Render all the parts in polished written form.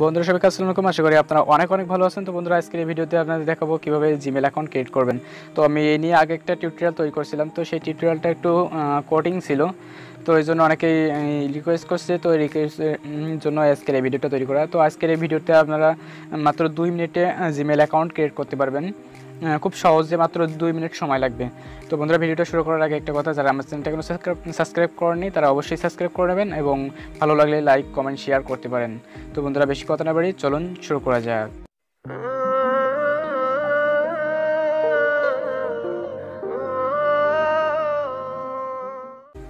বন্ধুরা সবাইকে আসসালামু আলাইকুম। আশা করি আপনারা অনেক অনেক ভালো আছেন। তো বন্ধুরা আজকের এই ভিডিওতে আপনাদের দেখাবো কিভাবে জিমেল অ্যাকাউন্ট ক্রিয়েট করবেন। তো আমি এই নিয়ে আগে একটা টিউটোরিয়াল তৈরি করছিলাম, তো সেই টিউটোরিয়ালটা একটু কোডিং ছিল, তো এই জন্য অনেকেই রিকোয়েস্ট করছে, তো এই রিকোয়েস্টের জন্য আজকের এই ভিডিওটা তৈরি করা। তো আজকের এই ভিডিওতে আপনারা মাত্র 2 মিনিটে জিমেল অ্যাকাউন্ট ক্রিয়েট করতে পারবেন, খুব সহজে, মাত্র 2 মিনিট সময় লাগবে। তো বন্ধুরা ভিডিওটা শুরু করার আগে একটা কথা, যারা আমার চ্যানেলটা কোনো সাবস্ক্রাইব করেননি তারা অবশ্যই সাবস্ক্রাইব করে নেবেন এবং ভালো লাগলে লাইক কমেন্ট শেয়ার করতে পারেন। তো বন্ধুরা বেশি কথা না বাড়ি চলুন শুরু করা যাক।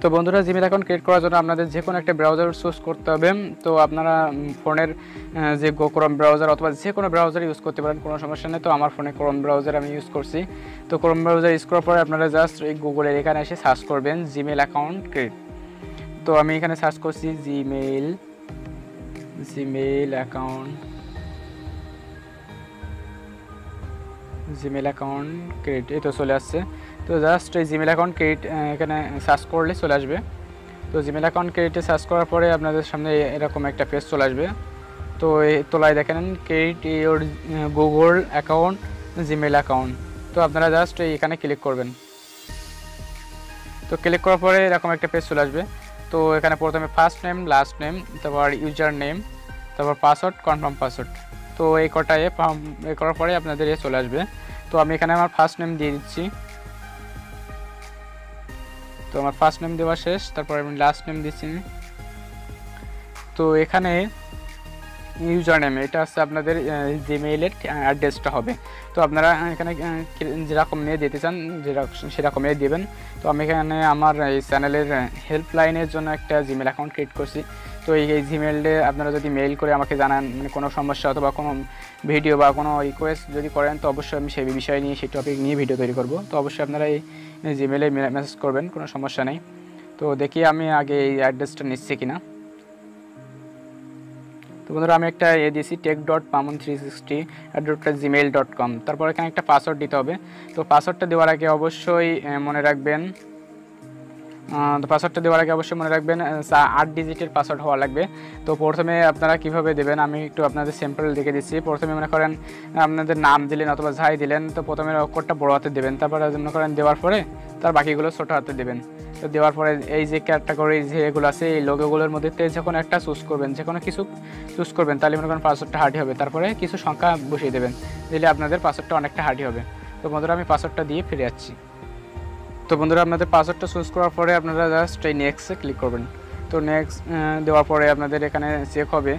তো বন্ধুরা জিমেল অ্যাকাউন্ট ক্রিয়েট করার জন্য আপনাদের যে কোনো একটা ব্রাউজার চুজ করতে হবে। তো আপনারা ফোনের যে ক্রোম ব্রাউজার অথবা যে কোনো ব্রাউজার ইউজ করতে পারেন, কোনো সমস্যা নেই। তো আমার ফোনে ক্রোম ব্রাউজার আমি ইউজ করছি। তো ক্রোম ব্রাউজার ইউজ করার পরে আপনারা জাস্ট এই গুগলের এখানে এসে সার্চ করবেন জিমেল অ্যাকাউন্ট ক্রিয়েট। তো আমি এখানে সার্চ করছি জিমেল অ্যাকাউন্ট ক্রিয়েট, এই তো চলে আসছে। তো জাস্ট এই জিমেল অ্যাকাউন্ট ক্রিয়েট এখানে সার্চ করলে চলে আসবে। তো জিমেল অ্যাকাউন্ট ক্রিয়েটে সার্চ করার পরে আপনাদের সামনে এরকম একটা পেজ চলে আসবে। তো এই তোলায় দেখেন create your Google account Gmail account. তো আপনারা জাস্ট এখানে ক্লিক করবেন। তো ক্লিক করার পরে এরকম একটা পেজ চলে আসবে। তো এখানে প্রথমে ফার্স্ট নেম, লাস্ট নেম, তারপর ইউজার নেম, তারপর পাসওয়ার্ড, কনফার্ম পাসওয়ার্ড। তো এই করার পরে আপনাদের চলে আসবে। তো আমি এখানে আমার ফার্স্ট নেম দিয়ে দিচ্ছি। তো আমার ফার্স্ট নেম দেওয়া শেষ, তারপর আমি লাস্ট নেম দিচ্ছি। তো এখানে ইউজার নেম, এটা হচ্ছে আপনাদের জিমেইলের অ্যাড্রেসটা হবে। তো আপনারা এখানে যেরকম নিয়ে দিতে চান সেরকমই দেবেন। তো আমি এখানে আমার এই চ্যানেলের হেল্পলাইনের জন্য একটা জিমেল অ্যাকাউন্ট ক্রিয়েট করছি। তো এই জিমেইলে আপনারা যদি মেইল করে আমাকে জানান, মানে কোনো সমস্যা অথবা কোনো ভিডিও বা কোনো রিকোয়েস্ট যদি করেন, তো অবশ্যই আমি সেই বিষয় নিয়ে, সেই টপিক নিয়ে ভিডিও তৈরি করব। তো অবশ্যই আপনারা এই জিমেইলে মেসেজ করবেন, কোনো সমস্যা নেই। তো দেখি আমি আগে এই অ্যাড্রেসটা নিচ্ছি কিনা। তো বন্ধুরা আমি একটা দিয়েছি tech.mamun360@gmail.com। তারপর এখানে একটা পাসওয়ার্ড দিতে হবে। তো পাসওয়ার্ডটা দেওয়ার আগে অবশ্যই মনে রাখবেন 8 ডিজিটের পাসওয়ার্ড হওয়া লাগবে। তো প্রথমে আপনারা কিভাবে দেবেন আমি একটু আপনাদের সিম্পল দেখে দিচ্ছি। প্রথমে মনে করেন আপনাদের নাম দিলেন অথবা যাই দিলেন, তো প্রথমে অক্ষরটা বড় হাতে দেবেন, তারপরে মনে করেন দেওয়ার পরে তার বাকিগুলো ছোটো হাতে দেবেন। তো দেওয়ার পরে এই যে ক্যাটাগরি যেগুলো আছে এই লোগোগুলোর মধ্যে যে কোনো একটা চুজ করবেন, যে কোনো কিছু চুজ করবেন, তাহলে মনে করেন পাসওয়ার্ডটা হার্ডি হবে। তারপরে কিছু সংখ্যা বসিয়ে দেবেন, দিলে আপনাদের পাসওয়ার্ডটা অনেকটা হার্ডি হবে। তো বন্ধুরা আমি পাসওয়ার্ডটা দিয়ে ফিরে যাচ্ছি। তো বন্ধুরা আপনাদের পাসওয়ার্ডটা চুজ করার পরে আপনারা জাস্ট এই নেক্সটে ক্লিক করবেন। তো নেক্সট দেওয়ার পরে আপনাদের এখানে চেক হবে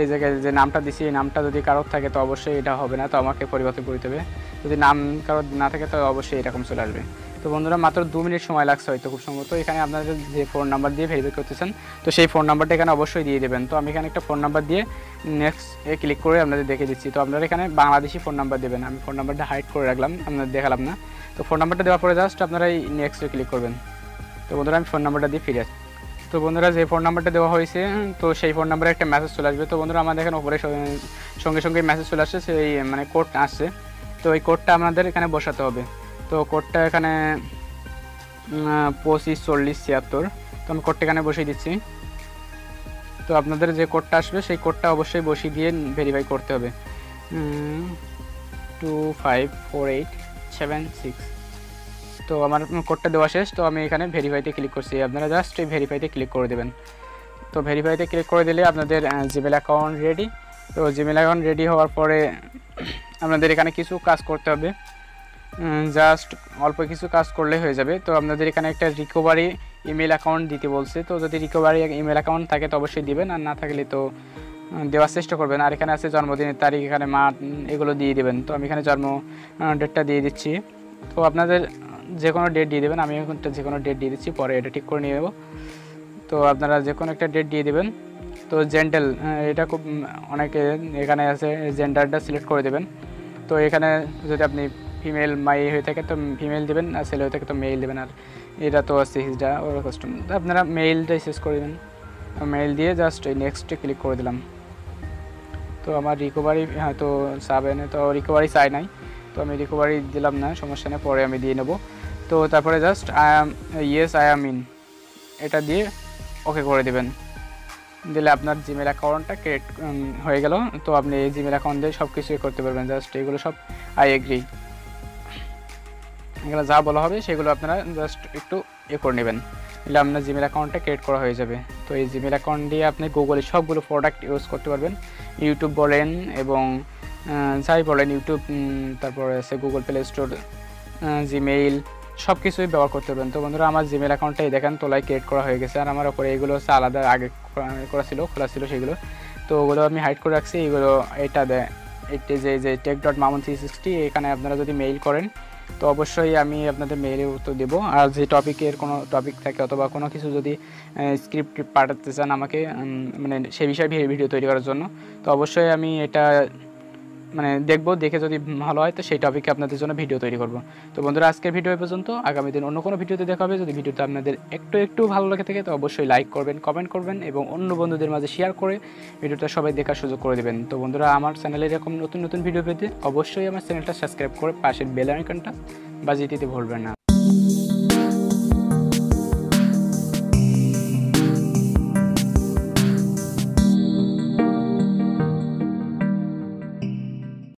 এই জায়গায় যে নামটা দিছি, এই নামটা যদি কারোর থাকে তো অবশ্যই এটা হবে না, তো আমাকে পরিবর্তন করতে হবে। যদি নাম কারোর না থাকে তো অবশ্যই এরকম চলে আসবে। তো বন্ধুরা মাত্র 2 মিনিট সময় লাগছে হয়তো, খুব সম্ভবত। এখানে আপনাদের যে ফোন নাম্বার দিয়ে ভেরিফাই করতেছেন, তো সেই ফোন নাম্বারটা এখানে অবশ্যই দিয়ে দেবেন। তো আমি এখানে একটা ফোন নাম্বার দিয়ে নেক্সট ক্লিক করে আপনাদের দেখে দিচ্ছি। তো আপনারা এখানে বাংলাদেশি ফোন নাম্বার দেবেন, আমি ফোন নাম্বারটা হাইড করে রাখলাম, আপনাদের দেখালাম না। তো ফোন নাম্বারটা দেওয়ার পরে জাস্ট আপনারা এই নেক্সটে ক্লিক করবেন। তো বন্ধুরা আমি ফোন নাম্বারটা দিয়ে ফিরে আসি। তো বন্ধুরা যে ফোন নাম্বারটা দেওয়া হয়েছে, তো সেই ফোন নাম্বারে একটা মেসেজ চলে আসবে। তো বন্ধুরা আমাদের এখানে উপরে সঙ্গে সঙ্গে মেসেজ চলে আসছে, সেই মানে কোড আসছে। তো এই কোডটা আপনাদের এখানে বসাতে হবে। তো কোডটা এখানে 254076। তো আমি কোডটা এখানে বসিয়ে দিচ্ছি। তো আপনাদের যে কোডটা আসবে সেই কোডটা অবশ্যই বসিয়ে দিয়ে ভেরিফাই করতে হবে। 254876। তো আমার কোডটা দেওয়া শেষ। তো আমি এখানে ভেরিফাইতে ক্লিক করছি, আপনারা জাস্ট এই ভেরিফাইতে ক্লিক করে দেবেন। তো ভেরিফাইতে ক্লিক করে দিলে আপনাদের জিমেল অ্যাকাউন্ট রেডি। তো জিমেল অ্যাকাউন্ট রেডি হওয়ার পরে আপনাদের এখানে কিছু কাজ করতে হবে, জাস্ট অল্প কিছু কাজ করলেই হয়ে যাবে। তো আপনাদের এখানে একটা রিকভারি ইমেল অ্যাকাউন্ট দিতে বলছে। তো যদি রিকভারি ইমেল অ্যাকাউন্ট থাকে তো অবশ্যই দিবেন, আর না থাকলে তো দেওয়ার চেষ্টা করবেন। আর এখানে আছে জন্মদিনের তারিখ, এখানে মাঠ, এগুলো দিয়ে দেবেন। তো আমি এখানে জন্ম ডেটটা দিয়ে দিচ্ছি। তো আপনাদের যে কোনো ডেট দিয়ে দেবেন, আমি এখন যে কোনো ডেট দিয়ে দিচ্ছি, পরে এটা ঠিক করে নিয়ে নেব। তো আপনারা যে কোনো একটা ডেট দিয়ে দেবেন। তো জেন্ডার, এটা খুব অনেকে এখানে আছে, জেন্ডারটা সিলেক্ট করে দেবেন। তো এখানে যদি আপনি ফিমেল হয়ে থাকে তো ফিমেল দেবেন, আর ছেলে হয়ে থাকে তো মেল দেবেন। আর এটা তো আছে হিজডা ওর কাস্টম, তো আপনারা মেইলটাই শেষ করে দেবেন। মেইল দিয়ে জাস্ট এই নেক্সটে ক্লিক করে দিলাম। তো আমার রিকভারি হয়তো চাবে না, তো রিকভারি চাই নাই, তো আমি রিকভারি দিলাম না, সমস্যা নেই, পরে আমি দিয়ে নেব। তো তারপরে just I am yes I am in, এটা দিয়ে ওকে করে দেবেন। দিলে আপনার জিমেল অ্যাকাউন্টটা ক্রিয়েট হয়ে গেল। তো আপনি এই জিমেল অ্যাকাউন্ট দিয়ে সব কিছুই করতে পারবেন। জাস্ট এগুলো সব আই এগ্রি, এগুলো যা বলা হবে সেগুলো আপনারা জাস্ট একটু করে নেবেন, তাহলে আপনার জিমেল অ্যাকাউন্টটা ক্রিয়েট করা হয়ে যাবে। তো এই জিমেল অ্যাকাউন্ট দিয়ে আপনি গুগলে সবগুলো প্রোডাক্ট ইউজ করতে পারবেন, ইউটিউব বলেন এবং যাই বলেন, ইউটিউব, তারপরে আছে গুগল প্লে স্টোর, জিমেইল, সব কিছুই ব্যবহার করতে পারবেন। তো বন্ধুরা আমার জিমেল অ্যাকাউন্টটাই দেখেন তোলায় ক্রিয়েট করা হয়ে গেছে। আর আমার ওপরে এগুলো হচ্ছে আলাদা আগে খোলা ছিল সেগুলো, তো ওগুলো আমি হাইড করে রাখছি। এগুলো এটা যে tech.mamun360, এখানে আপনারা যদি মেইল করেন তো অবশ্যই আমি আপনাদের মেইলে উত্তর দেবো। আর যে টপিকের কোনো টপিক থাকে অথবা কোনো কিছু যদি স্ক্রিপ্ট পাঠাতে চান আমাকে, মানে সেই বিষয়ে ভিডিও তৈরি করার জন্য, তো অবশ্যই আমি এটা মানে দেখবো, দেখে যদি ভালো হয় তো সেই টপিকে আপনাদের জন্য ভিডিও তৈরি করব। তো বন্ধুরা আজকের ভিডিও পর্যন্ত, আগামী দিন অন্য কোনো ভিডিওতে দেখা হবে। যদি ভিডিওটা আপনাদের একটু ভালো লাগে থাকে তো অবশ্যই লাইক করবেন, কমেন্ট করবেন এবং অন্য বন্ধুদের মাঝে শেয়ার করে ভিডিওটা সবাই দেখার সুযোগ করে দেবেন। তো বন্ধুরা আমার চ্যানেলে এরকম নতুন ভিডিও পেতে অবশ্যই আমার চ্যানেলটা সাবস্ক্রাইব করে পাশের বেল আইকনটা বাজিয়ে দিতে ভুলবেন না।